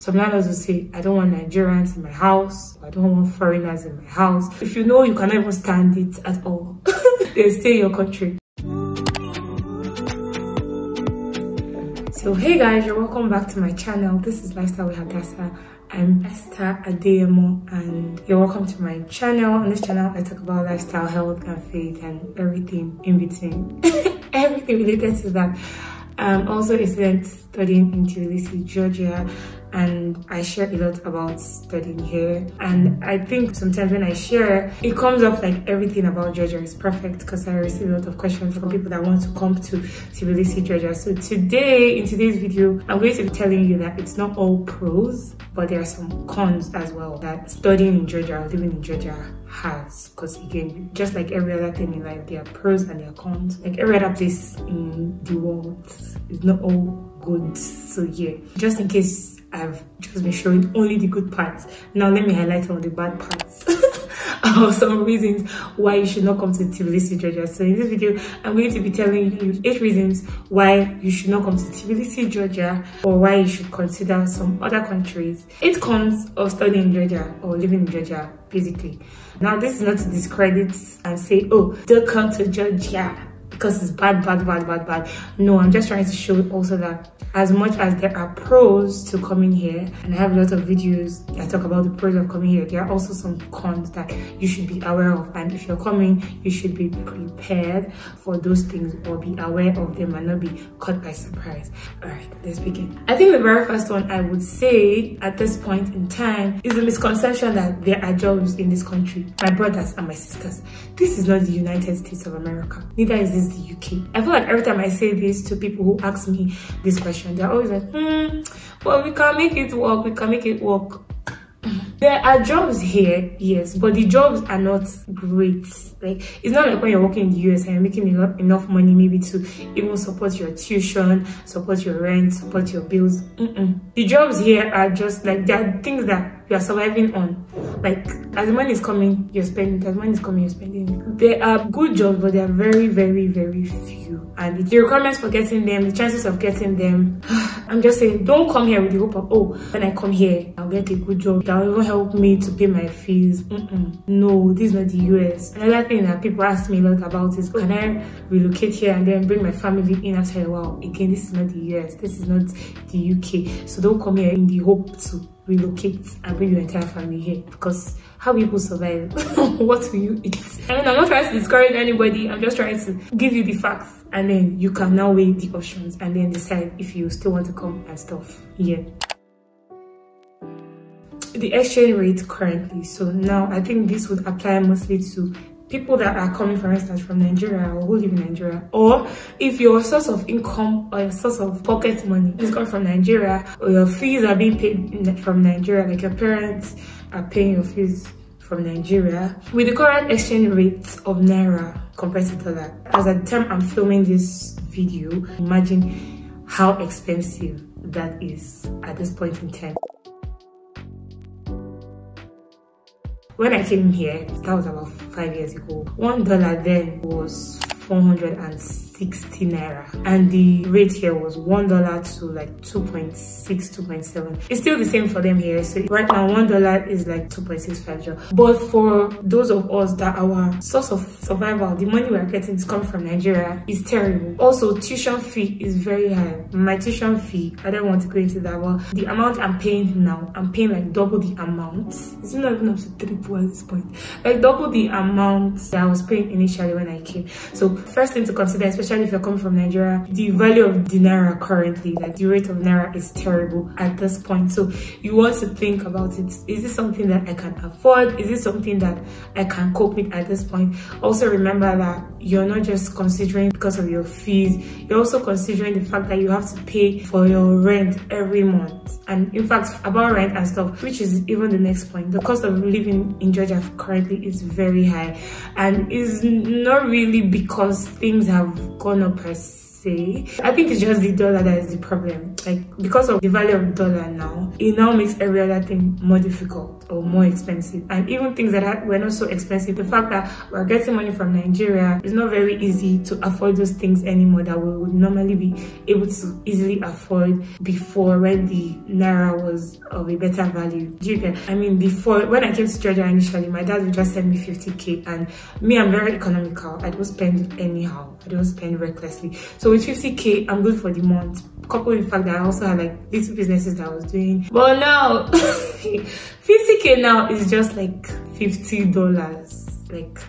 Some landlords will say, I don't want Nigerians in my house, I don't want foreigners in my house. If you know you cannot even stand it at all, then stay in your country. So hey guys, you're welcome back to my channel. This is Lifestyle with Hadassah. I'm Esther Adeyemo and you're welcome to my channel. On this channel I talk about lifestyle, health and faith and everything in between. Everything related to that. I'm also a student studying in Tbilisi, Georgia, and I share a lot about studying here. And I think sometimes when I share, it comes up like everything about Georgia is perfect, because I receive a lot of questions from people that want to come to Tbilisi, Georgia. So today, in today's video, I'm going to be telling you that it's not all pros, but there are some cons as well that studying in Georgia or living in Georgia has. Because again, just like every other thing in life, there are pros and there are cons. Like every other place in the world, it's not all good. So yeah, just in case I've just been showing only the good parts, now let me highlight some of the bad parts or some reasons why you should not come to Tbilisi, Georgia. So in this video, I'm going to be telling you 8 reasons why you should not come to Tbilisi, Georgia, or why you should consider some other countries. 8 cons of studying in Georgia or living in Georgia, basically. Now this is not to discredit and say, oh, don't come to Georgia because it's bad. No, I'm just trying to show also that as much as there are pros to coming here, and I have a lot of videos that talk about the pros of coming here, there are also some cons that you should be aware of. And if you're coming, you should be prepared for those things or be aware of them and not be caught by surprise. All right, let's begin. I think the very first one I would say at this point in time is the misconception that there are jobs in this country. My brothers and my sisters, this is not the United States of America. Neither is this the UK. I feel like every time I say this to people who ask me this question, they're always like, well, we can make it work, we can make it work. There are jobs here, yes, but the jobs are not great. Like, it's not like when you're working in the US and you're making enough money maybe to even support your tuition, support your rent, support your bills. The jobs here are just like, there are things that you are surviving on. Like, as money is coming, you're spending. As money is coming, you're spending. There are good jobs, but they are very few. And the requirements for getting them, the chances of getting them, I'm just saying, don't come here with the hope of, oh, when I come here, I'll get a good job that will even help me to pay my fees. No, this is not the US. Another thing that people ask me a lot about is, can I relocate here and then bring my family in after a while? Again, this is not the US. This is not the UK. So don't come here in the hope to relocate and bring your entire family here, because how people survive? What will you eat? I mean, I'm not trying to discourage anybody. I'm just trying to give you the facts, and then you can now weigh the options and then decide if you still want to come and stuff. Yeah. The exchange rate currently. So now I think this would apply mostly to people that are coming, for instance, from Nigeria or who live in Nigeria, or if your source of income or your source of pocket money is coming from Nigeria, or your fees are being paid from Nigeria, like your parents are paying your fees from Nigeria. With the current exchange rate of Naira compared to dollar, as at the time I'm filming this video, imagine how expensive that is at this point in time. When I came here, that was about 5 years ago, $1 then was 460 Naira, and the rate here was $1 to like 2.6, 2.7. It's still the same for them here. So right now $1 is like 2.65. But for those of us that our source of survival, the money we are getting is coming from Nigeria, is terrible. Also, tuition fee is very high. My tuition fee, I don't want to go into that, but the amount I'm paying now, I'm paying like double the amount. It's not even up to 3 at this point. Like double the amount that I was paying initially when I came. So first thing to consider, especially if you're coming from Nigeria, the value of the Naira currently, like the rate of Naira is terrible at this point. So you want to think about it. Is this something that I can afford? Is this something that I can cope with at this point? Also remember that you're not just considering because of your fees, you're also considering the fact that you have to pay for your rent every month. And in fact, about rent and stuff, which is even the next point, the cost of living in Georgia currently is very high, and is not really because things have gone up per se. say. I think it's just the dollar that is the problem. Like, because of the value of the dollar now, it now makes every other thing more difficult or more expensive. And even things that were not so expensive, the fact that we're getting money from Nigeria, it's not very easy to afford those things anymore that we would normally be able to easily afford before, when the naira was of a better value. Do you get? I mean, before, when I came to Georgia initially, my dad would just send me 50k, and me, I'm very economical. I don't spend anyhow. I don't spend recklessly. So with 50k, I'm good for the month. Coupled with the fact that I also had like little businesses that I was doing. But now 50k now is just like $50. Like,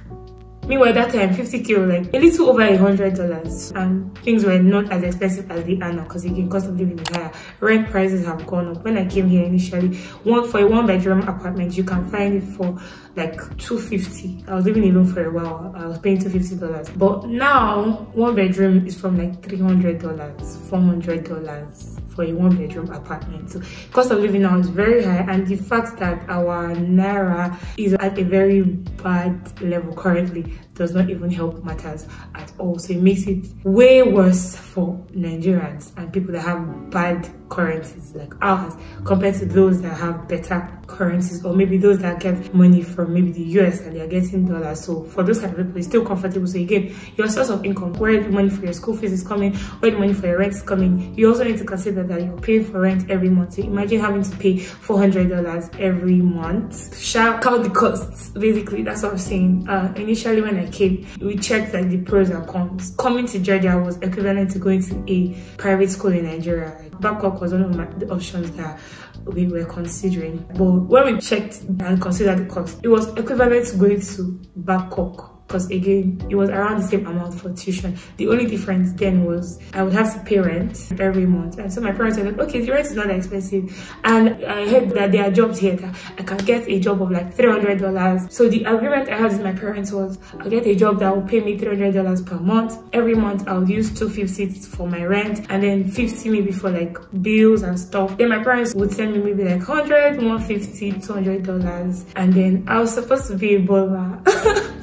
meanwhile, that time 50k was like a little over $100, and things were not as expensive as they are now, because again, cost of living is higher. Rent prices have gone up. When I came here initially, for a 1-bedroom apartment, you can find it for like $250. I was living alone for a while. I was paying $250, but now 1 bedroom is from like $300, $400 for a 1-bedroom apartment. So cost of living now is very high, and the fact that our naira is at a very bad level currently does not even help matters at all. So it makes it way worse for Nigerians and people that have bad currencies like ours compared to those that have better currencies, or maybe those that get money from maybe the US and they are getting dollars. So for those kind of people, it's still comfortable. So again, your source of income, where the money for your school fees is coming, where the money for your rent is coming, you also need to consider that you're paying for rent every month. So imagine having to pay $400 every month. Shall count the costs. Basically, that's what I'm saying. Initially when I came, we checked like the pros and cons. Coming to Georgia was equivalent to going to a private school in Nigeria. Babcock was one of the options that we were considering, but when we checked and considered the cost, it was equivalent to going to Babcock, because again, it was around the same amount for tuition. The only difference then was I would have to pay rent every month, and so my parents were like, okay, the rent is not that expensive, and I heard that there are jobs here that I can get a job of like $300. So the agreement I had with my parents was, I'll get a job that will pay me $300 per month. Every month I'll use $250 for my rent, and then $50 maybe for like bills and stuff. Then my parents would send me maybe like $100, $150, $200, and then I was supposed to be a baller.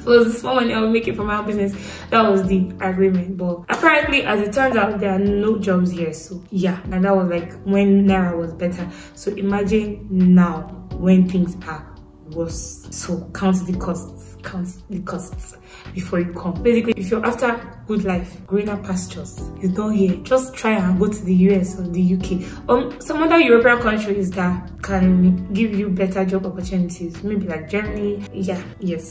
So the small money I would make it from my own business. That was the agreement. But apparently, as it turns out, there are no jobs here. So yeah, and that was like when naira was better. So imagine now when things are worse. So count the costs before you come. Basically, if you're after good life, greener pastures, it's not here. Just try and go to the US or the UK, some other European countries that can give you better job opportunities, maybe like Germany,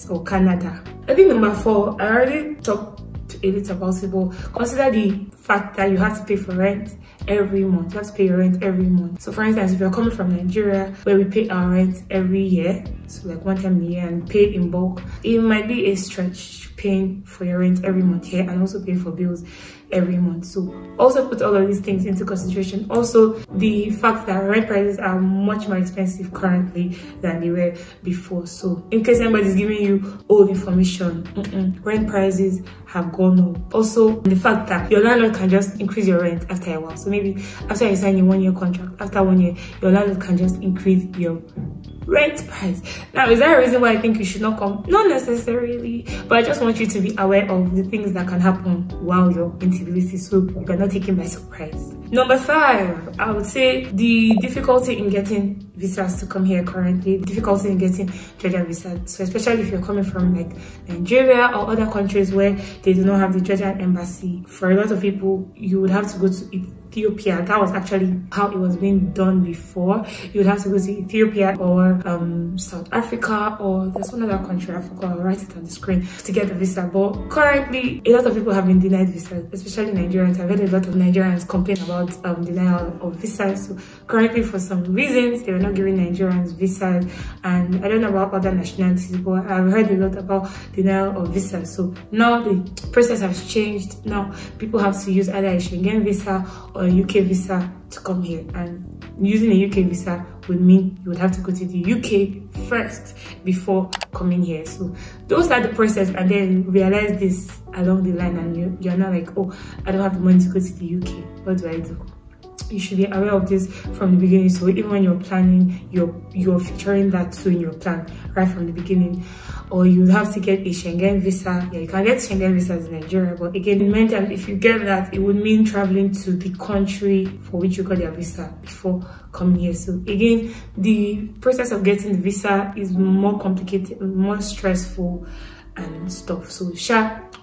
or Canada. I think number 4, I already talked a bit about it, but consider the fact that you have to pay for rent every month. You have to pay your rent every month. So for instance, if you're coming from Nigeria, where we pay our rent every year, so like one time a year, and pay in bulk, it might be a stretch paying for your rent every month here and also paying for bills every month. So also put all of these things into consideration. Also the fact that rent prices are much more expensive currently than they were before. So in case anybody's giving you old information, rent prices have gone up. Also the fact that your landlord can just increase your rent after a while. So maybe after you sign a 1-year contract, after 1 year, your landlord can just increase your rent price. Now, is there a reason why I think you should not come? Not necessarily, but I just want you to be aware of the things that can happen while you're in Tbilisi, so you're not taken by surprise. Number 5, I would say the difficulty in getting visas to come here currently, the difficulty in getting Georgian visas. So especially if you're coming from like Nigeria or other countries where they do not have the Georgian embassy. For a lot of people, you would have to go to Ethiopia. That was actually how it was being done before. You would have to go to Ethiopia or South Africa, or there's one other country, I forgot, I'll write it on the screen, to get a visa. But currently, a lot of people have been denied visas, especially Nigerians. I've heard a lot of Nigerians complain about denial of visas. So currently, for some reasons, they were not giving Nigerians visas, and I don't know about other nationalities, but I've heard a lot about denial of visas. So now the process has changed. Now people have to use either a Schengen visa or a UK visa to come here, and using a UK visa would mean you would have to go to the UK first before coming here. So those are the process, and then realize this along the line, and you're not like, oh, I don't have the money to go to the UK, what do I do? you should be aware of this from the beginning. So even when you're planning, you're featuring that too in your plan right from the beginning. Or you have to get a Schengen visa. Yeah, you can get Schengen visas in Nigeria, but again, in the meantime, if you get that, it would mean traveling to the country for which you got your visa before coming here. So again, the process of getting the visa is more complicated, more stressful and stuff. So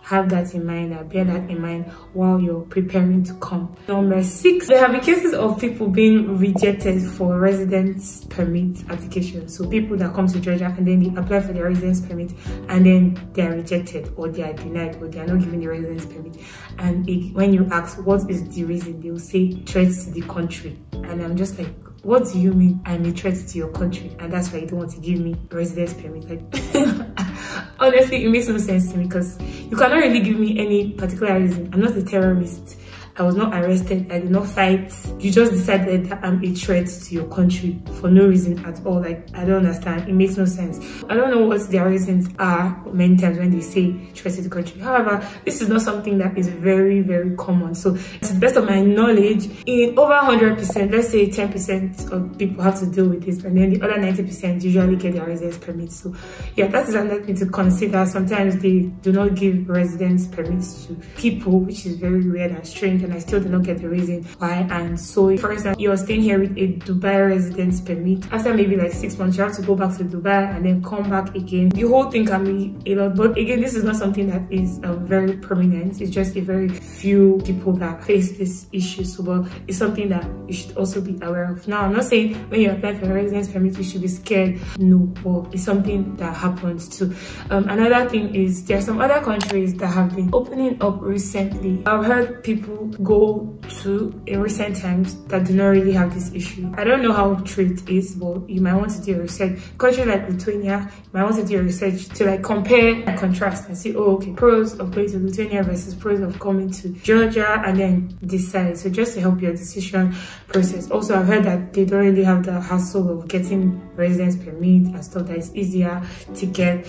have that in mind, bear that in mind while you're preparing to come. Number 6, there have been cases of people being rejected for residence permit application. So people that come to Georgia and then they apply for their residence permit and then they are rejected, or they are denied, or they are not given the residence permit. And when you ask what is the reason, they will say threats to the country. And I'm just like, what do you mean I'm a threat to your country, and that's why you don't want to give me a residence permit? Like, honestly, it makes no sense to me, because you cannot really give me any particular reason. I'm not a terrorist. I was not arrested. I did not fight. You just decided that I'm a threat to your country for no reason at all. Like, I don't understand. It makes no sense. I don't know what their reasons are many times when they say threat to the country. However, this is not something that is very, very common. So to the best of my knowledge, in over 100%, let's say 10% of people have to deal with this, and then the other 90% usually get their residence permits. So yeah, that is another thing to consider. Sometimes they do not give residence permits to people, which is very weird and strange, and I still do not get the reason why. And so, for instance, you're staying here with a Dubai residence permit. After maybe like 6 months, you have to go back to Dubai and then come back again. The whole thing can be a lot, but again, this is not something that is very prominent. It's just a very few people that face this issue. So, but it's something that you should also be aware of. Now, I'm not saying when you apply for a residence permit, you should be scared. No, but it's something that happens too. Another thing is, there are some other countries that have been opening up recently. I've heard people go to in recent times that do not really have this issue. I don't know how true it is, but you might want to do your research. Country like Lithuania, you might want to do your research to like compare and contrast and see, oh, okay, pros of going to Lithuania versus pros of coming to Georgia, and then decide. So just to help your decision process. Also, I've heard that they don't really have the hassle of getting residence permit and stuff, that is easier to get.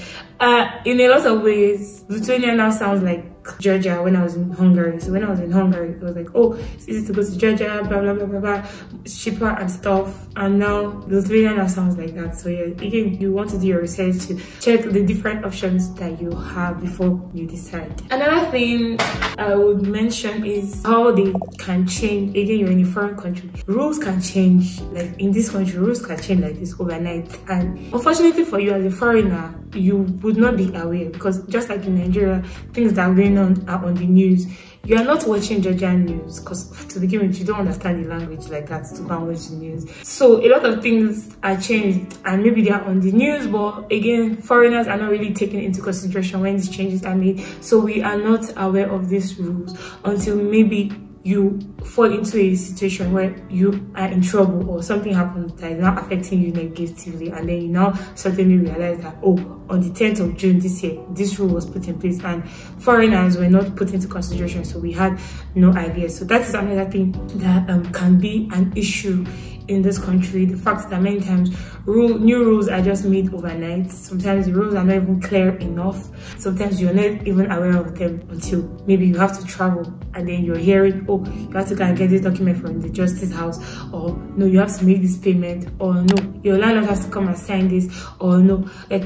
In a lot of ways, Lithuania now sounds like Georgia when I was in Hungary. So when I was in Hungary, it was like, oh, it's easy to go to Georgia, blah blah blah blah blah, it's cheaper and stuff. And now Lithuania now sounds like that. So yeah, again, you want to do your research to check the different options that you have before you decide. Another thing I would mention is how they can change. Again, you're in a foreign country, rules can change. Like in this country, rules can change like this overnight, and unfortunately for you as a foreigner, you would not be aware, because just like in Nigeria, things that are going on are on the news. You are not watching Georgian news, because to begin with, you don't understand the language like that to go and watch the news. So a lot of things are changed, and maybe they are on the news, but again, foreigners are not really taken into consideration when these changes are made. So we are not aware of these rules until maybe you fall into a situation where you are in trouble or something happens that is now affecting you negatively, and then you now suddenly realize that, oh, on the 10th of June this year, this rule was put in place and foreigners were not put into consideration, so we had no idea. So that is another thing that can be an issue in this country. The fact that many times new rules are just made overnight. Sometimes the rules are not even clear enough. Sometimes you're not even aware of them until maybe you have to travel, and then you're hearing, oh, you have to go and get this document from the justice house, or no, you have to make this payment, or no, your landlord has to come and sign this, or no, like,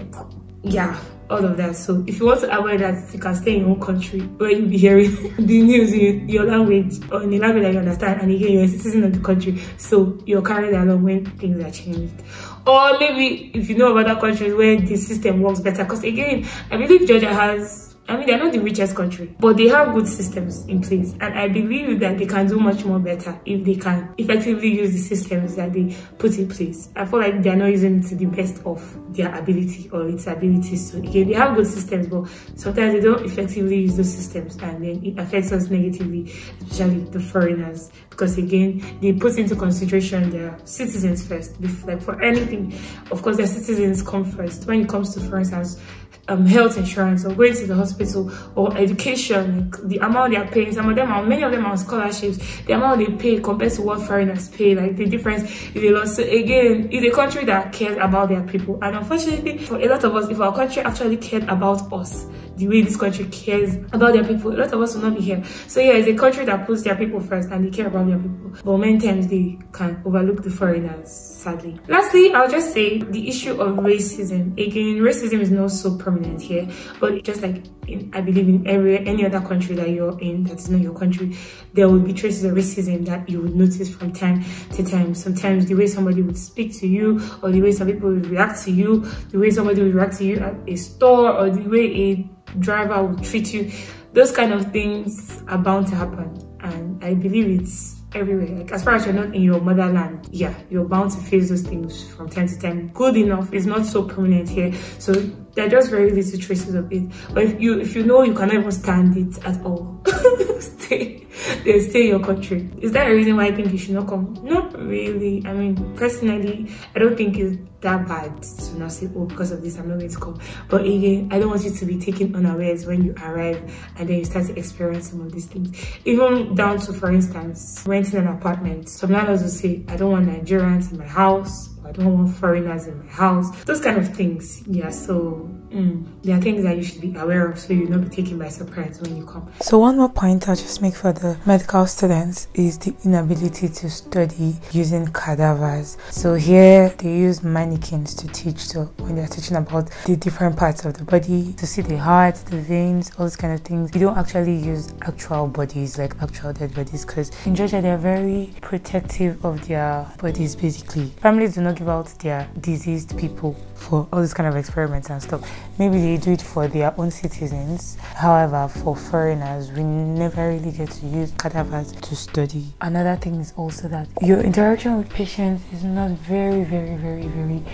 yeah, all of that. So if you want to avoid that, you can stay in your own country where you'll be hearing the news in your language, or in the language that you understand, and again, you're a citizen of the country, so you're carried along when things are changed. Or maybe if you know of other countries where the system works better, because again, I believe Georgia has, I mean, they're not the richest country, but they have good systems in place, and I believe that they can do much more better if they can effectively use the systems that they put in place. I feel like they're not using it to the best of their ability or its abilities. So again, they have good systems, but sometimes they don't effectively use those systems, and then it affects us negatively, especially the foreigners, because again, they put into consideration their citizens first. Like for anything, of course, their citizens come first. When it comes to, for instance, health insurance or going to the hospital or education, like the amount they are paying, many of them are on scholarships, the amount they pay compared to what foreigners pay, like the difference is a lot. So again, it's a country that cares about their people, and unfortunately for a lot of us, if our country actually cared about us, the way this country cares about their people, a lot of us will not be here. So yeah, it's a country that puts their people first and they care about their people, but many times they can overlook the foreigners, sadly. Lastly, I'll just say the issue of racism. Again, racism is not so prominent here, but just like I believe in any other country that you're in that is not your country, there will be traces of racism that you would notice from time to time. Sometimes the way somebody would speak to you, or the way some people would react to you, the way somebody would react to you at a store, or the way a driver would treat you, those kind of things are bound to happen. And I believe it's everywhere. Like, as far as you're not in your motherland, yeah, you're bound to face those things from time to time. Good enough is not so prominent here, so there are just very little traces of it. But if you know you cannot even stand it at all, stay in your country. Is that a reason why I think you should not come? Not really. I mean, personally, I don't think it's that bad to not say, oh, because of this I'm not going to come. But again, I don't want you to be taken unawares when you arrive and then you start to experience some of these things. Even down to, for instance, renting an apartment. Some landlords will say, I don't want Nigerians in my house, I don't want foreigners in my house, those kind of things. Yeah, so there are things that you should be aware of so you'll not be taken by surprise when you come. So one more point I'll just make for the medical students is the inability to study using cadavers. So here they use mannequins to teach, so when they're teaching about the different parts of the body, to see the heart, the veins, all those kind of things, you don't actually use actual bodies, like actual dead bodies, because in Georgia they're very protective of their bodies. Basically, families do not give out their deceased people for all these kind of experiments and stuff. Maybe they do it for their own citizens. However, for foreigners, we never really get to use cadavers to study. Another thing is also that your interaction with patients is not very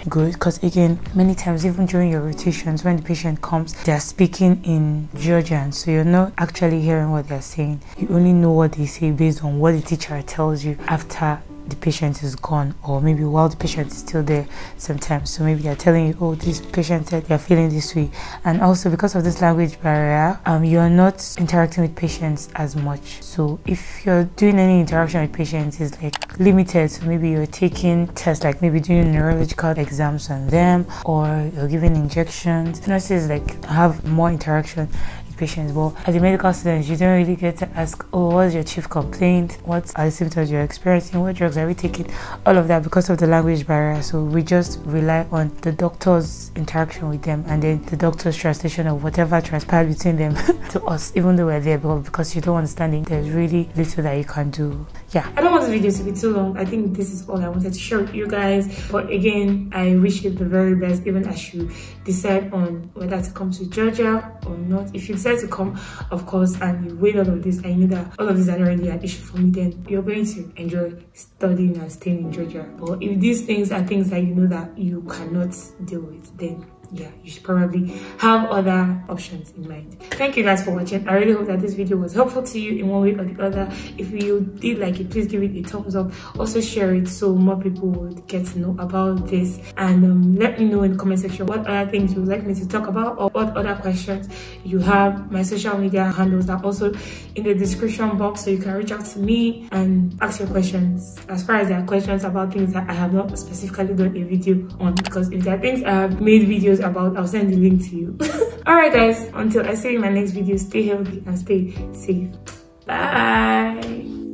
good, because again, many times even during your rotations, when the patient comes, they are speaking in Georgian, so you're not actually hearing what they're saying. You only know what they say based on what the teacher tells you after the patient is gone, or maybe while the patient is still there sometimes. So maybe they're telling you, oh, this patient said they're feeling this way. And also because of this language barrier, you're not interacting with patients as much. So if you're doing any interaction with patients, is like limited. So maybe you're taking tests, like maybe doing neurological exams on them, or you're giving injections. Nurses like have more interaction patients, but as a medical student, you don't really get to ask, oh, what's your chief complaint, what are the symptoms you're experiencing, what drugs are we taking, all of that, because of the language barrier. So we just rely on the doctor's interaction with them, and then the doctor's translation of whatever transpired between them to us, even though we're there, but because you don't understand it, there's really little that you can do. Yeah, I don't want this video to be too long. I think this is all I wanted to share with you guys. But again, I wish you the very best, even as you decide on whether to come to Georgia or not. If you decide to come, of course, and you weigh all of this, I know that all of this are not really an issue for me, then you're going to enjoy studying and staying in Georgia. But if these things are things that you know that you cannot deal with, then yeah, you should probably have other options in mind. Thank you guys for watching. I really hope that this video was helpful to you in one way or the other. If you did like it, please give it a thumbs up. Also share it so more people would get to know about this, and let me know in the comment section what other things you would like me to talk about, or what other questions you have. My social media handles are also in the description box, so you can reach out to me and ask your questions. As far as there are questions about things that I have not specifically done a video on, because if there are things I have made videos about, I'll send the link to you. Alright guys, until I see you in my next video, stay healthy and stay safe. Bye.